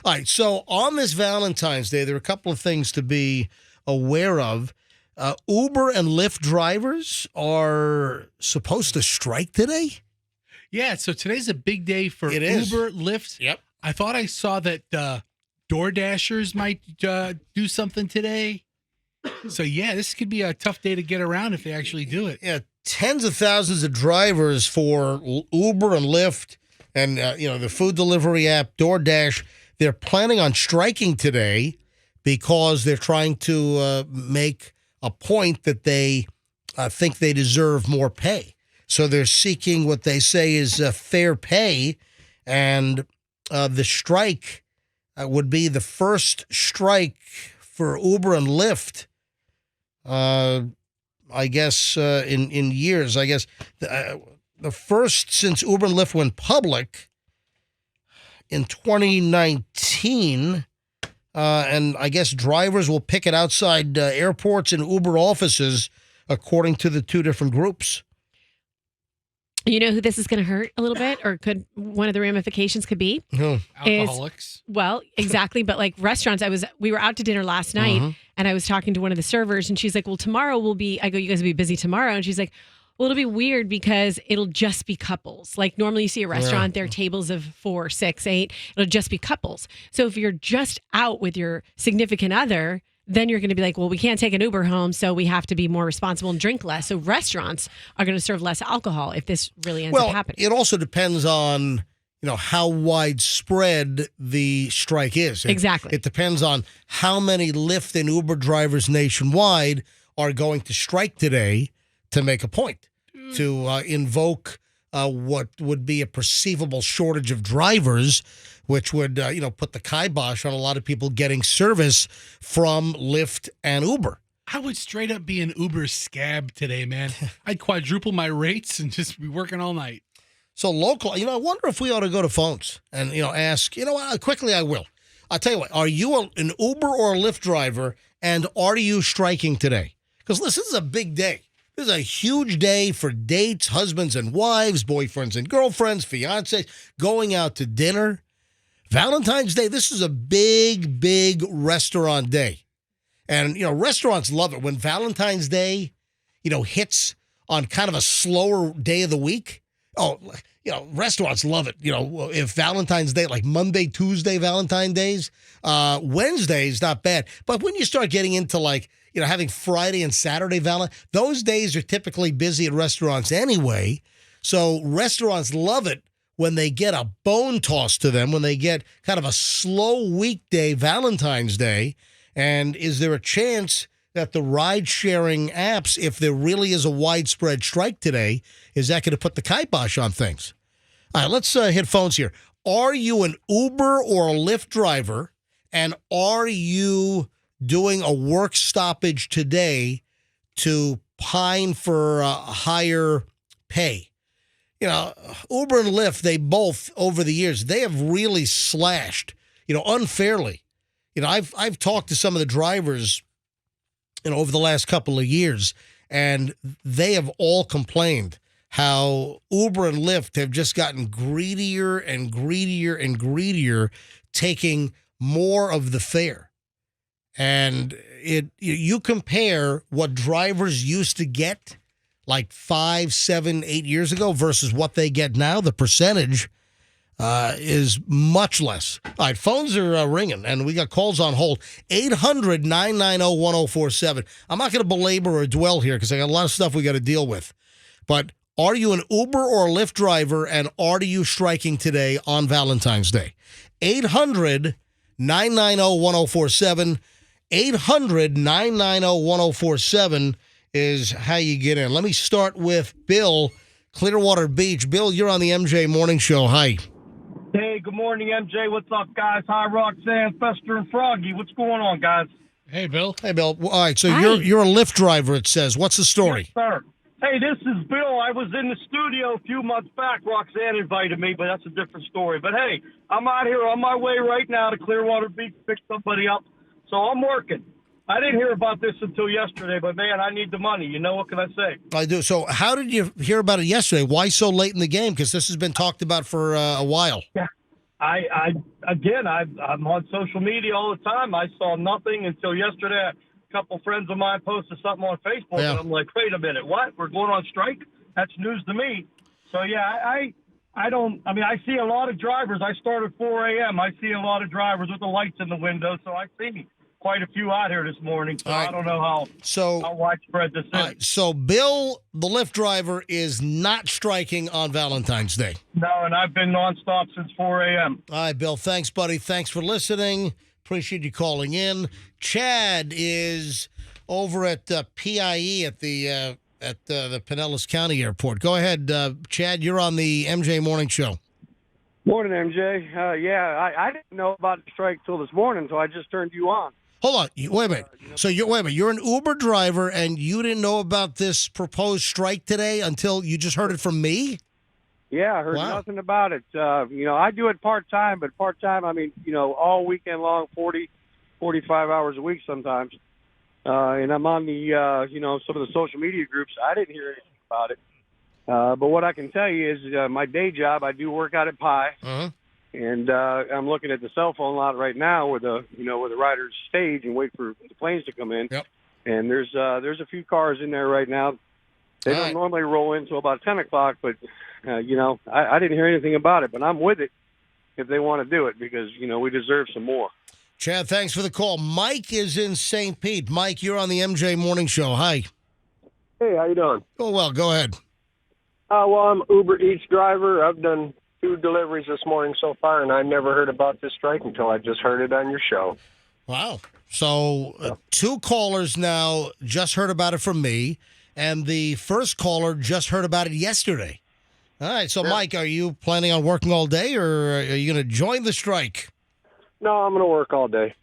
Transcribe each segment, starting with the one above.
All right, so on this Valentine's Day, there are a couple of things to be aware of. Uber and Lyft drivers are supposed to strike today? Yeah, so today's a big day for It is. Uber, Lyft. Yep. I thought I saw that Door Dashers might do something today. So, yeah, this could be a tough day to get around if they actually do it. Yeah, tens of thousands of drivers for Uber and Lyft and, the food delivery app DoorDash. They're planning on striking today because they're trying to make a point that they think they deserve more pay. So they're seeking what they say is fair pay, and the strike would be the first strike for Uber and Lyft, I guess, in years. I guess the first since Uber and Lyft went public in 2019, and I guess drivers will picket outside airports and Uber offices, according to the two different groups. You know who this is going to hurt a little bit, or could one of the ramifications could be? Alcoholics. Well, exactly. But like restaurants, we were out to dinner last night, and I was talking to one of the servers, and she's like, "Well, tomorrow will be." I go, "You guys will be busy tomorrow," and she's like, "Well, it'll be weird because it'll just be couples. Like normally you see a restaurant, there are tables of 4, 6, 8. It'll just be couples. So if you're just out with your significant other, then you're going to be like, well, we can't take an Uber home, so we have to be more responsible and drink less. So restaurants are going to serve less alcohol if this really ends up happening." It also depends on, how widespread the strike is. Exactly. It depends on how many Lyft and Uber drivers nationwide are going to strike today to make a point, to invoke what would be a perceivable shortage of drivers, which would, put the kibosh on a lot of people getting service from Lyft and Uber. I would straight up be an Uber scab today, man. I'd quadruple my rates and just be working all night. So local, I wonder if we ought to go to phones and, ask, quickly I will. I'll tell you what, are you an Uber or a Lyft driver, and are you striking today? Because listen, this is a big day. This is a huge day for dates, husbands and wives, boyfriends and girlfriends, fiancés, going out to dinner. Valentine's Day, this is a big, big restaurant day. And, restaurants love it when Valentine's Day, hits on kind of a slower day of the week. Oh, restaurants love it. If Valentine's Day, like Monday, Tuesday, Valentine's Days, Wednesday's not bad. But when you start getting into having Friday and Saturday those days are typically busy at restaurants anyway. So restaurants love it when they get a bone tossed to them, when they get kind of a slow weekday Valentine's Day. And is there a chance that the ride-sharing apps, if there really is a widespread strike today, is that going to put the kibosh on things? All right, let's hit phones here. Are you an Uber or a Lyft driver, and are you doing a work stoppage today to pine for higher pay? Uber and Lyft, they both, over the years, they have really slashed, unfairly. I've talked to some of the drivers, over the last couple of years, and they have all complained how Uber and Lyft have just gotten greedier and greedier and greedier, taking more of the fare. And you compare what drivers used to get like 5, 7, 8 years ago versus what they get now, the percentage is much less. All right, phones are ringing, and we got calls on hold. 800-990-1047. I'm not going to belabor or dwell here because I got a lot of stuff we got to deal with. But are you an Uber or a Lyft driver, and are you striking today on Valentine's Day? 800-990-1047. 800-990-1047 is how you get in. Let me start with Bill, Clearwater Beach. Bill, you're on the MJ Morning Show. Hi. Hey, good morning, MJ. What's up, guys? Hi, Roxanne, Fester, and Froggy. What's going on, guys? Hey, Bill. Hey, Bill. All right, so Hi. you're a Lyft driver, it says. What's the story? Yes, sir. Hey, this is Bill. I was in the studio a few months back. Roxanne invited me, but that's a different story. But, hey, I'm out here on my way right now to Clearwater Beach to pick somebody up. So I'm working. I didn't hear about this until yesterday, but, man, I need the money. What can I say? I do. So how did you hear about it yesterday? Why so late in the game? Because this has been talked about for a while. Yeah. I'm on social media all the time. I saw nothing until yesterday. A couple friends of mine posted something on Facebook, Yeah. and I'm like, wait a minute, what? We're going on strike? That's news to me. So, yeah, I see a lot of drivers. I start at 4 a.m. I see a lot of drivers with the lights in the window, so I see quite a few out here this morning. So All right. I don't know how widespread this is. All right, so Bill, the Lyft driver, is not striking on Valentine's Day. No, and I've been nonstop since 4 a.m. All right, Bill. Thanks, buddy. Thanks for listening. Appreciate you calling in. Chad is over at PIE at the Pinellas County Airport. Go ahead, Chad. You're on the MJ Morning Show. Morning, MJ. I didn't know about the strike till this morning, so I just turned you on. Hold on. Wait a minute. So you're an Uber driver, and you didn't know about this proposed strike today until you just heard it from me? Yeah, I heard nothing about it. I do it part-time, but part-time, all weekend long, 40, 45 hours a week sometimes. And I'm on the, some of the social media groups. I didn't hear anything about it. But what I can tell you is my day job, I do work out at Pi. Uh-huh. And I'm looking at the cell phone lot right now where the riders stage and wait for the planes to come in. Yep. And there's a few cars in there right now. They don't normally roll in until about 10 o'clock, but, I didn't hear anything about it. But I'm with it if they want to do it because, we deserve some more. Chad, thanks for the call. Mike is in St. Pete. Mike, you're on the MJ Morning Show. Hi. Hey, how you doing? Oh, well, go ahead. Well, I'm Uber Eats driver. I've done 2 deliveries this morning so far, and I never heard about this strike until I just heard it on your show. Wow. So 2 callers now just heard about it from me, and the first caller just heard about it yesterday. All right. So, Mike, are you planning on working all day, or are you going to join the strike? No, I'm going to work all day.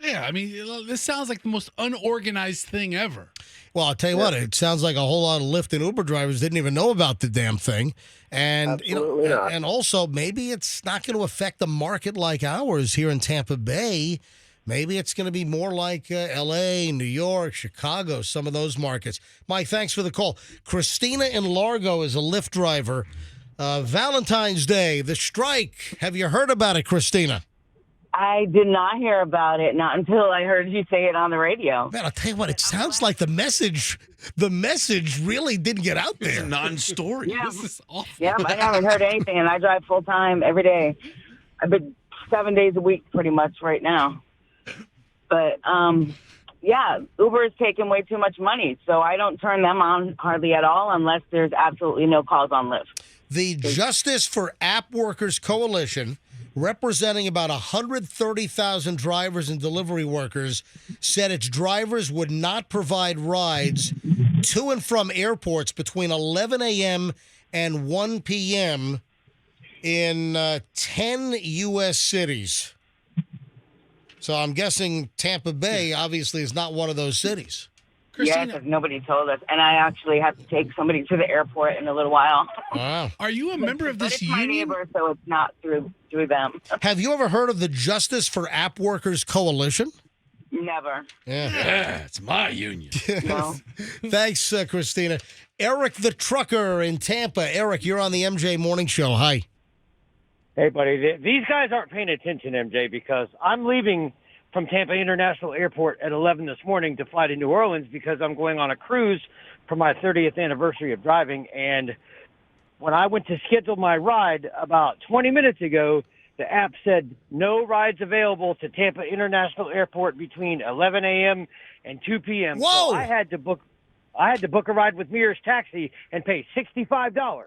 Yeah, I mean, this sounds like the most unorganized thing ever. Well, I'll tell you what, it sounds like a whole lot of Lyft and Uber drivers didn't even know about the damn thing. And, Absolutely not. And also maybe it's not going to affect a market like ours here in Tampa Bay. Maybe it's going to be more like L.A., New York, Chicago, some of those markets. Mike, thanks for the call. Christina in Largo is a Lyft driver. Valentine's Day, the strike. Have you heard about it, Christina? I did not hear about it, not until I heard you say it on the radio. Man, I'll tell you what, it sounds like the message really didn't get out there. It's a non-story. Yeah. This is awful. Yeah, I haven't heard anything, and I drive full-time every day. I've been 7 days a week pretty much right now. But, Uber is taking way too much money, so I don't turn them on hardly at all unless there's absolutely no calls on Lyft. The Justice for App Workers Coalition, representing about 130,000 drivers and delivery workers, said its drivers would not provide rides to and from airports between 11 a.m. and 1 p.m. in 10 U.S. cities. So I'm guessing Tampa Bay obviously is not one of those cities. Yeah, because nobody told us. And I actually have to take somebody to the airport in a little while. Wow. Are you a member of But this it's my union? neighbor, so it's not through them. Have you ever heard of the Justice for App Workers Coalition? Never. Yeah, it's my union. No. Thanks, Christina. Eric the trucker in Tampa. Eric, you're on the MJ Morning Show. Hi. Hey, buddy. These guys aren't paying attention, MJ, because I'm leaving from Tampa International Airport at 11 this morning to fly to New Orleans because I'm going on a cruise for my 30th anniversary of driving. And when I went to schedule my ride about 20 minutes ago, the app said no rides available to Tampa International Airport between 11 a.m. and 2 p.m. Whoa! So I had to book a ride with Mears Taxi and pay $65.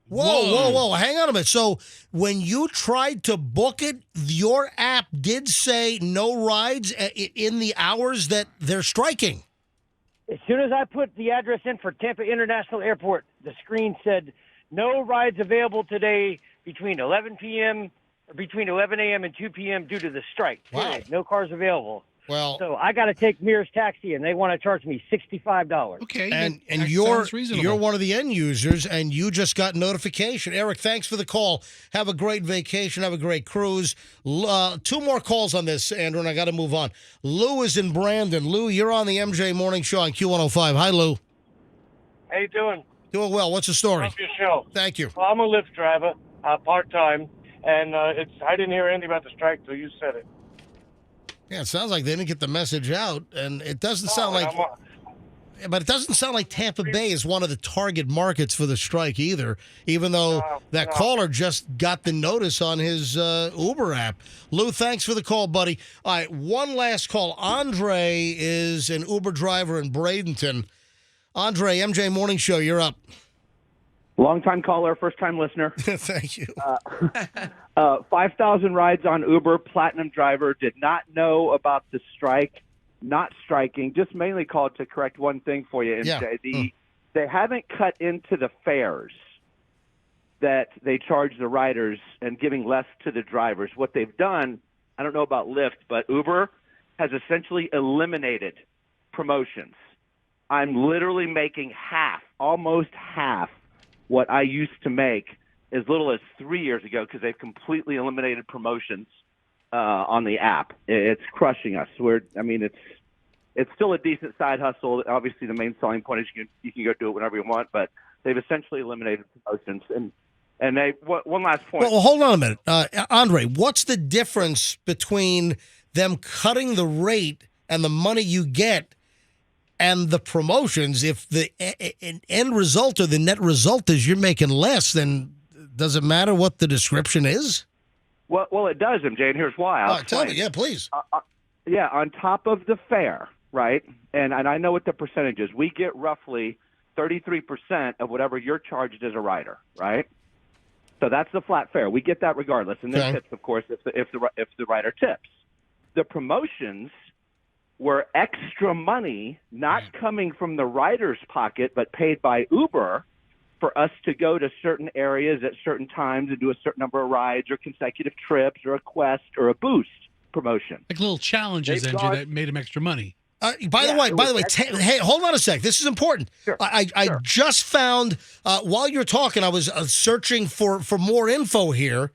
Whoa. Hang on a minute. So when you tried to book it, your app did say no rides in the hours that they're striking. As soon as I put the address in for Tampa International Airport, the screen said no rides available today between 11 a.m. and 2 p.m. due to the strike. Wow. Period. No cars available. Well, So I got to take Mears Taxi, and they want to charge me $65. Okay, and that you're sounds reasonable. you're one of the end users, and you just got notification. Eric, thanks for the call. Have a great vacation. Have a great cruise. 2 more calls on this, Andrew, and I got to move on. Lou is in Brandon. Lou, you're on the MJ Morning Show on Q105. Hi, Lou. How you doing? Doing well. What's the story? Love your show. Thank you. Well, I'm a Lyft driver, part-time, And I didn't hear anything about the strike till you said it. Yeah, it sounds like they didn't get the message out, and it doesn't sound like. But it doesn't sound like Tampa Bay is one of the target markets for the strike either, even though caller just got the notice on his Uber app. Lou, thanks for the call, buddy. All right, one last call. Andre is an Uber driver in Bradenton. Andre, MJ Morning Show, you're up. Long-time caller, first-time listener. Thank you. 5,000 rides on Uber, platinum driver, did not know about the strike. Not striking, just mainly called to correct one thing for you, MJ. Yeah. They haven't cut into the fares that they charge the riders and giving less to the drivers. What they've done, I don't know about Lyft, but Uber has essentially eliminated promotions. I'm literally making almost half what I used to make as little as 3 years ago because they've completely eliminated promotions on the app. It's crushing us. It's still a decent side hustle. Obviously, the main selling point is you can go do it whenever you want, but they've essentially eliminated promotions. And one last point. Well, hold on a minute. Andre, what's the difference between them cutting the rate and the money you get and the promotions? If the end result or the net result is you're making less, then does it matter what the description is? Well, it does, MJ, and here's why. Tell me. Yeah, please. On top of the fare, right? And I know what the percentage is. We get roughly 33% of whatever you're charged as a rider, right? So that's the flat fare. We get that regardless, and then tips, of course, if the rider tips. The promotions were extra money, not coming from the rider's pocket, but paid by Uber for us to go to certain areas at certain times and do a certain number of rides or consecutive trips or a quest or a boost promotion. Like little challenges, MJ, that made him extra money. By the way, hey, hold on a sec. This is important. Sure. I just found, while you're talking, I was searching for more info here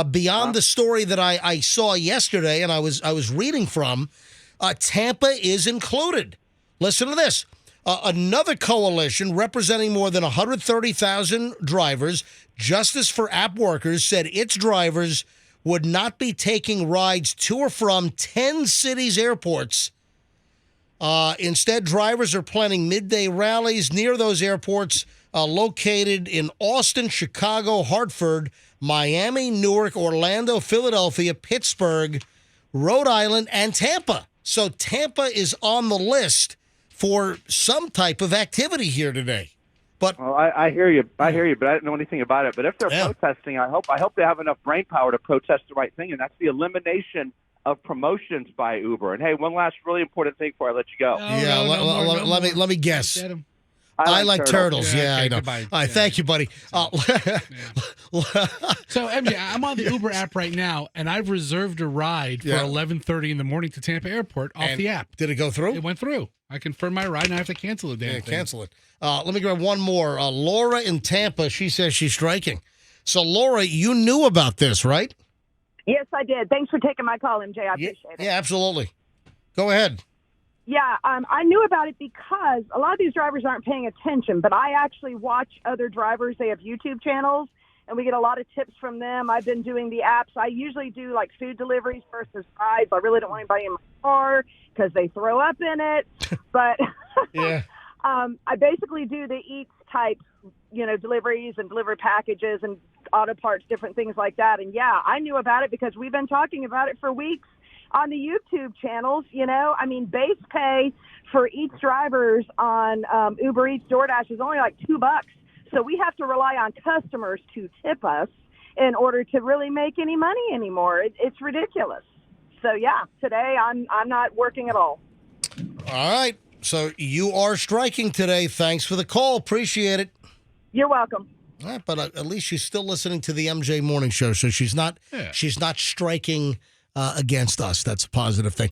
beyond the story that I saw yesterday and I was reading from. Tampa is included. Listen to this. Another coalition representing more than 130,000 drivers, Justice for App Workers, said its drivers would not be taking rides to or from 10 cities' airports. Instead, drivers are planning midday rallies near those airports located in Austin, Chicago, Hartford, Miami, Newark, Orlando, Philadelphia, Pittsburgh, Rhode Island, and Tampa. So Tampa is on the list for some type of activity here today. But I hear you, but I don't know anything about it. But if they're protesting, I hope they have enough brain power to protest the right thing, and that's the elimination of promotions by Uber. And hey, one last really important thing before I let you go. Let me guess. I like turtles. Yeah, okay, I know. Goodbye. All right, thank you, buddy. So, MJ, I'm on the Uber app right now, and I've reserved a ride for 11:30 in the morning to Tampa Airport off the app. Did it go through? It went through. I confirmed my ride, and I have to cancel the damn thing. Cancel it. Let me grab one more. Laura in Tampa, she says she's striking. So, Laura, you knew about this, right? Yes, I did. Thanks for taking my call, MJ. I appreciate it. Yeah, absolutely. Go ahead. Yeah, I knew about it because a lot of these drivers aren't paying attention, but I actually watch other drivers. They have YouTube channels, and we get a lot of tips from them. I've been doing the apps. I usually do, like, food deliveries versus rides. I really don't want anybody in my car because they throw up in it. But I basically do the Eats type, deliveries and delivery packages and auto parts, different things like that. And, yeah, I knew about it because we've been talking about it for weeks on the YouTube channels. Base pay for Eats drivers on Uber Eats, DoorDash is only like $2. So we have to rely on customers to tip us in order to really make any money anymore. It's ridiculous. So, yeah, today I'm not working at all. All right. So you are striking today. Thanks for the call. Appreciate it. You're welcome. All right, but at least she's still listening to the MJ Morning Show, so she's not striking against us. That's a positive thing.